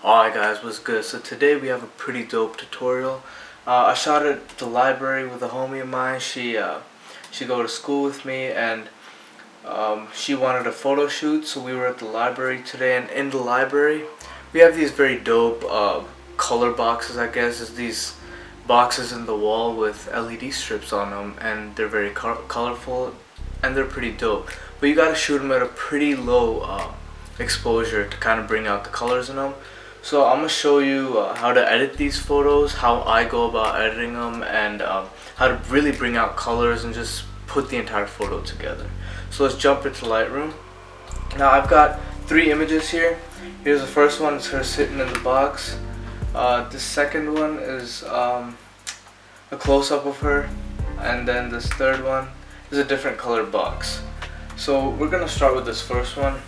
Alright guys, what's good? So today we have a pretty dope tutorial. I shot at the library with a homie of mine. She go to school with me, and she wanted a photo shoot, so we were at the library today. And in the library we have these very dope color boxes, I guess. It's these boxes in the wall with LED strips on them, and they're very colorful and they're pretty dope. But you gotta shoot them at a pretty low exposure to kind of bring out the colors in them. So I'm going to show you how to edit these photos, how I go about editing them, and how to really bring out colors and just put the entire photo together. So let's jump into Lightroom. Now I've got 3 images here. Here's the first one, it's her sitting in the box. The second one is a close-up of her, and then this third one is a different color box. So we're going to start with this first one.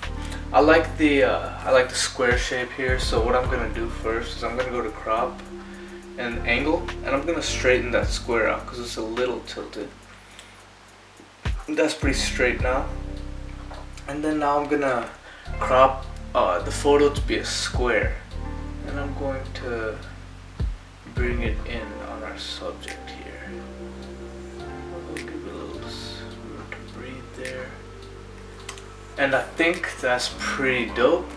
I like the square shape here, so what I'm gonna do first is I'm gonna go to crop and angle, and I'm gonna straighten that square out because it's a little tilted. That's pretty straight now. And then now I'm gonna crop the photo to be a square, and I'm going to bring it in on our subject here. We'll give it a little room to breathe there. And I think that's pretty dope.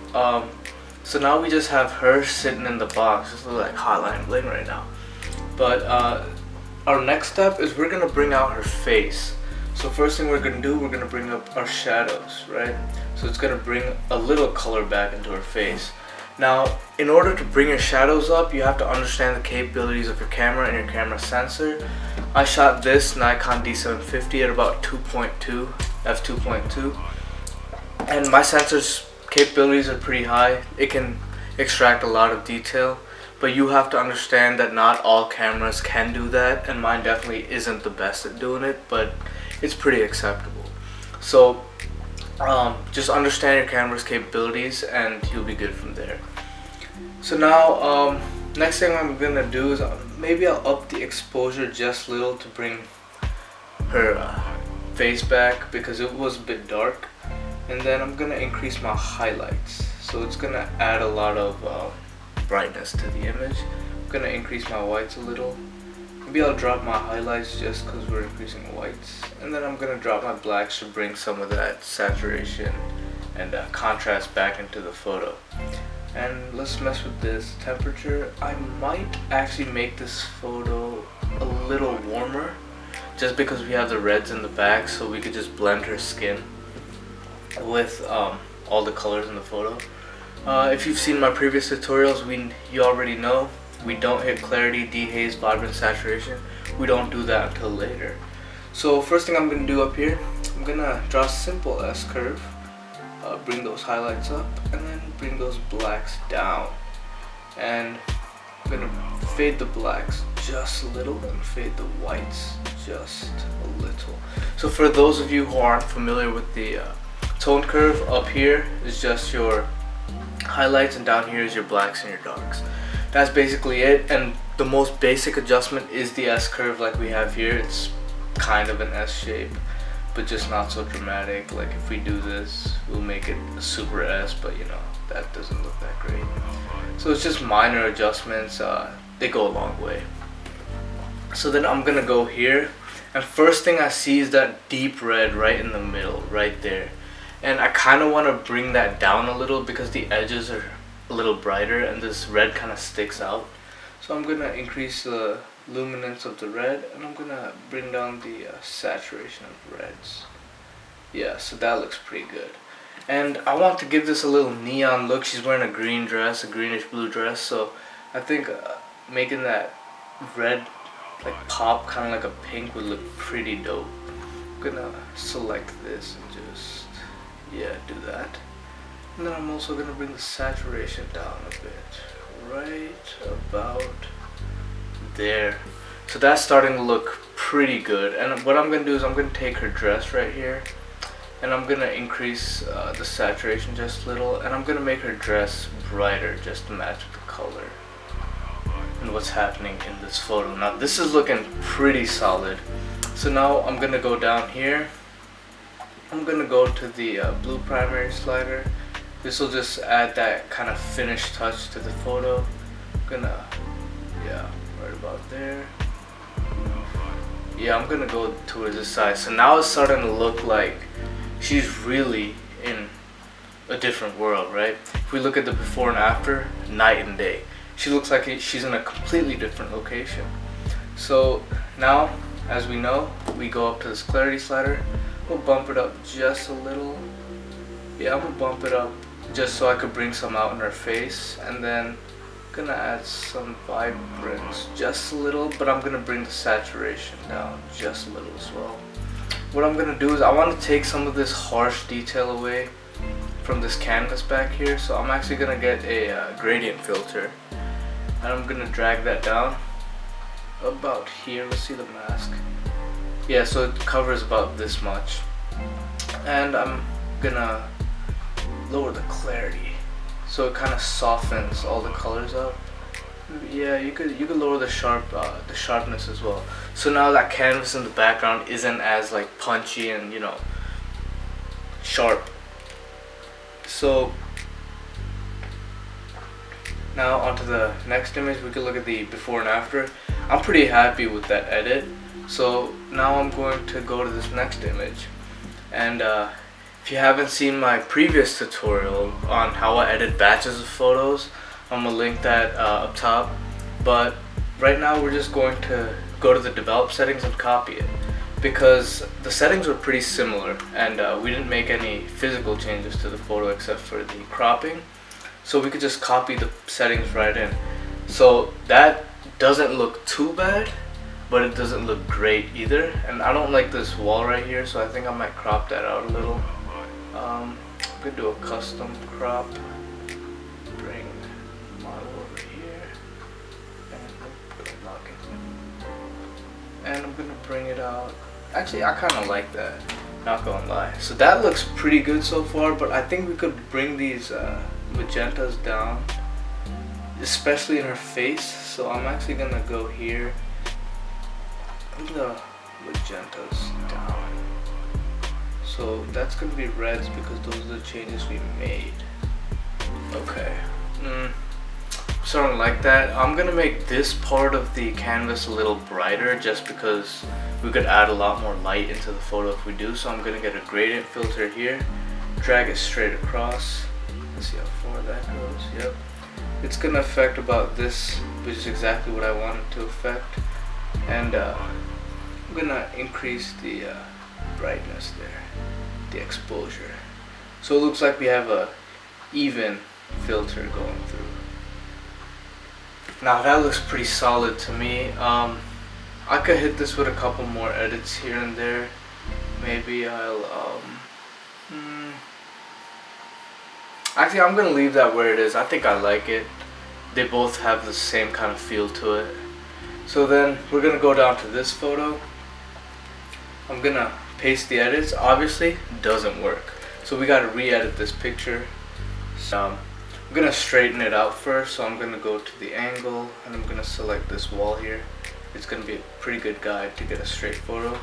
So now we just have her sitting in the box. This looks like Hotline Bling right now. But our next step is we're gonna bring out her face. So first thing we're gonna do, we're gonna bring up our shadows, right? So it's gonna bring a little color back into her face. Now, in order to bring your shadows up, you have to understand the capabilities of your camera and your camera sensor. I shot this Nikon D750 at about 2.2, f2.2. And my sensor's capabilities are pretty high. It can extract a lot of detail, but you have to understand that not all cameras can do that, and mine definitely isn't the best at doing it, but it's pretty acceptable. So just understand your camera's capabilities and you'll be good from there. So now next thing I'm gonna do is maybe I'll up the exposure just a little to bring her face back because it was a bit dark. And then I'm gonna increase my highlights, so it's gonna add a lot of brightness to the image. I'm gonna increase my whites a little. Maybe I'll drop my highlights just because we're increasing whites, and then I'm gonna drop my blacks to bring some of that saturation and contrast back into the photo. And let's mess with this temperature. I might actually make this photo a little warmer just because we have the reds in the back, so we could just blend her skin with all the colors in the photo. If you've seen my previous tutorials, you already know we don't hit clarity, dehaze, vibrance, saturation. We don't do that until later. So first thing I'm going to do up here, I'm going to draw a simple S-curve, bring those highlights up, and then bring those blacks down. And I'm going to fade the blacks just a little and fade the whites just a little. So for those of you who aren't familiar with the tone curve, up here is just your highlights and down here is your blacks and your darks. That's basically it, and the most basic adjustment is the S curve like we have here. It's kind of an S shape, but just not so dramatic. Like if we do this, we'll make it a super S, but you know, that doesn't look that great. So it's just minor adjustments, they go a long way. So then I'm gonna go here, and first thing I see is that deep red right in the middle, right there. And I kind of want to bring that down a little because the edges are a little brighter and this red kind of sticks out. So I'm going to increase the luminance of the red, and I'm going to bring down the saturation of reds. Yeah, so that looks pretty good. And I want to give this a little neon look. She's wearing a green dress, a greenish blue dress, so I think making that red like pop kind of like a pink would look pretty dope. I'm going to select this and just do that. And then I'm also going to bring the saturation down a bit, right about there. So that's starting to look pretty good. And what I'm going to do is I'm going to take her dress right here, and I'm going to increase the saturation just a little, and I'm going to make her dress brighter just to match the color and what's happening in this photo. Now this is looking pretty solid. So now I'm going to go down here. I'm going to go to the blue primary slider, This will just add that kind of finished touch to the photo. Gonna, yeah, right about there. Yeah, I'm gonna go towards this side. So now it's starting to look like she's really in a different world, right? If we look at the before and after, night and day. She looks like she's in a completely different location. So now, as we know, we go up to this clarity slider. We'll bump it up just a little. Yeah, I'm gonna bump it up just so I could bring some out in her face, and then gonna add some vibrance just a little, but I'm gonna bring the saturation down just a little as well. What I'm gonna do is I want to take some of this harsh detail away from this canvas back here, so I'm actually gonna get a gradient filter, and I'm gonna drag that down about here. Let's see the mask. Yeah, so it covers about this much, and I'm gonna lower the clarity so it kind of softens all the colors up. Yeah, you could lower the sharpness as well. So now that canvas in the background isn't as like punchy and, you know, sharp. So now onto the next image. We could look at the before and after. I'm pretty happy with that edit. So now I'm going to go to this next image, and if you haven't seen my previous tutorial on how I edit batches of photos, I'm gonna link that up top. But right now we're just going to go to the develop settings and copy it, because the settings were pretty similar, and we didn't make any physical changes to the photo except for the cropping. So we could just copy the settings right in. So that doesn't look too bad, but it doesn't look great either. And I don't like this wall right here, so I think I might crop that out a little. I'm gonna do a custom crop. Bring model over here, and I'm gonna bring it out. Actually, I kind of like that, not gonna lie. So that looks pretty good so far, but I think we could bring these magentas down, especially in her face. So I'm actually gonna go here, bring the magentas down. So that's gonna be reds because those are the changes we made. Okay, starting like that. I'm gonna make this part of the canvas a little brighter just because we could add a lot more light into the photo if we do. So I'm gonna get a gradient filter here, drag it straight across. Let's see how far that goes. Yep, it's gonna affect about this, which is exactly what I wanted to affect. And I'm gonna increase the brightness there, the exposure, so it looks like we have a even filter going through. Now that looks pretty solid to me. I could hit this with a couple more edits here and there. Maybe I'll actually I'm gonna leave that where it is. I think I like it. They both have the same kind of feel to it. So then we're gonna go down to this photo. I'm gonna paste the edits. Obviously doesn't work, so we gotta re-edit this picture. So I'm gonna straighten it out first. So I'm gonna go to the angle, and I'm gonna select this wall here. It's gonna be a pretty good guide to get a straight photo.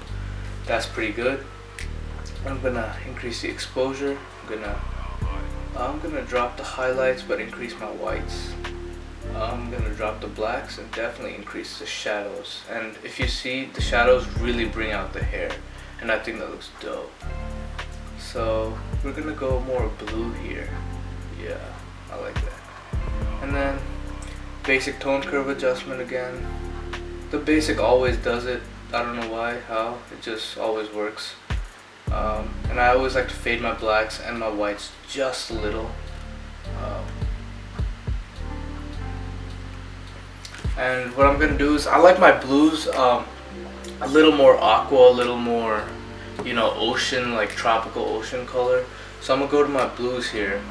That's pretty good. I'm gonna increase the exposure. I'm gonna drop the highlights but increase my whites. I'm gonna drop the blacks and definitely increase the shadows. And if you see, the shadows really bring out the hair, and I think that looks dope. So we're gonna go more blue here. Yeah, I like that. And then basic tone curve adjustment again. The basic always does it. I don't know why, how, it just always works. And I always like to fade my blacks and my whites just a little. And what I'm gonna do is, I like my blues a little more aqua, a little more, you know, ocean, like tropical ocean color. So I'm gonna go to my blues here,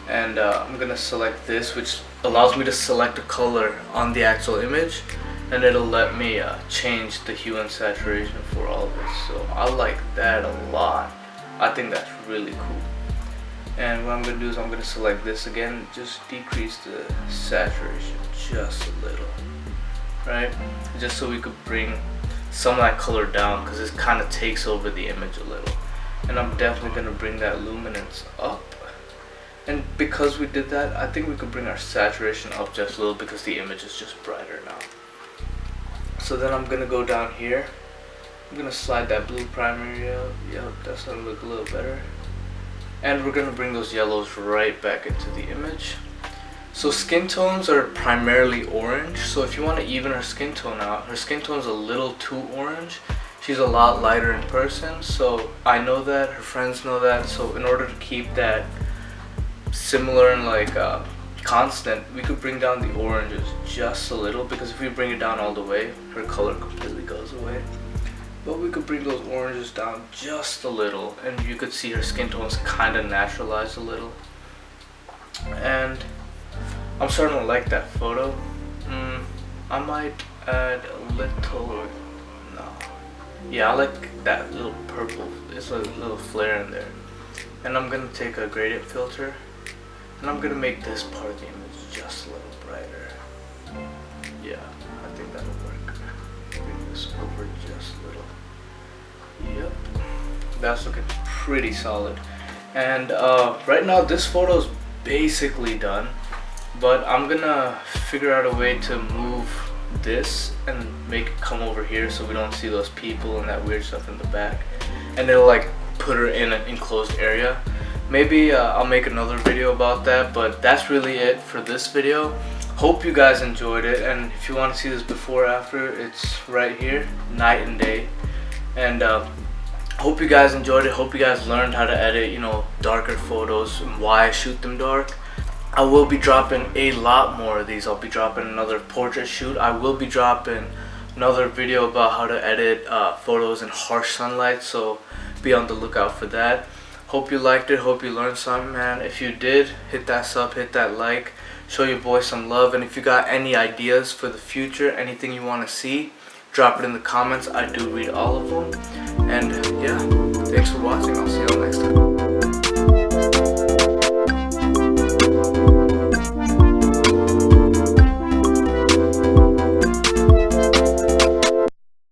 and I'm gonna select this, which allows me to select a color on the actual image, and it'll let me change the hue and saturation for all of it. So I like that a lot. I think that's really cool. And what I'm gonna do is I'm gonna select this again, just decrease the saturation just a little, right? Just so we could bring some of that color down, because it kind of takes over the image a little. And I'm definitely gonna bring that luminance up. And because we did that, I think we could bring our saturation up just a little because the image is just brighter now. So then I'm gonna go down here. I'm gonna slide that blue primary out. Yep, that's gonna look a little better. And we're gonna bring those yellows right back into the image. So skin tones are primarily orange. So if you want to even her skin tone out, her skin tone is a little too orange. She's a lot lighter in person, so I know that, her friends know that. So in order to keep that similar and like constant, we could bring down the oranges just a little, because if we bring it down all the way, her color completely goes away. But we could bring those oranges down just a little, and you could see her skin tones kind of naturalize a little. And I'm starting to like that photo. I might add a little, no. Yeah, I like that little purple. There's a little flare in there. And I'm gonna take a gradient filter, and I'm gonna make this part of the image just a little brighter. Yeah, I think that'll work. Bring this over just a little. Yep, that's looking pretty solid. And right now this photo is basically done, but I'm gonna figure out a way to move this and make it come over here so we don't see those people and that weird stuff in the back, and it'll like put her in an enclosed area. Maybe I'll make another video about that, but that's really it for this video. Hope you guys enjoyed it, and if you want to see this before after, it's right here, night and day. And hope you guys enjoyed it. Hope you guys learned how to edit, you know, darker photos and why I shoot them dark. I will be dropping a lot more of these. I'll be dropping another portrait shoot. I will be dropping another video about how to edit photos in harsh sunlight, so be on the lookout for that. Hope you liked it. Hope you learned something, man. If you did, hit that sub, hit that like, show your boy some love. And if you got any ideas for the future, anything you want to see, drop it in the comments. I do read all of them. And yeah, thanks for watching. I'll see y'all next time.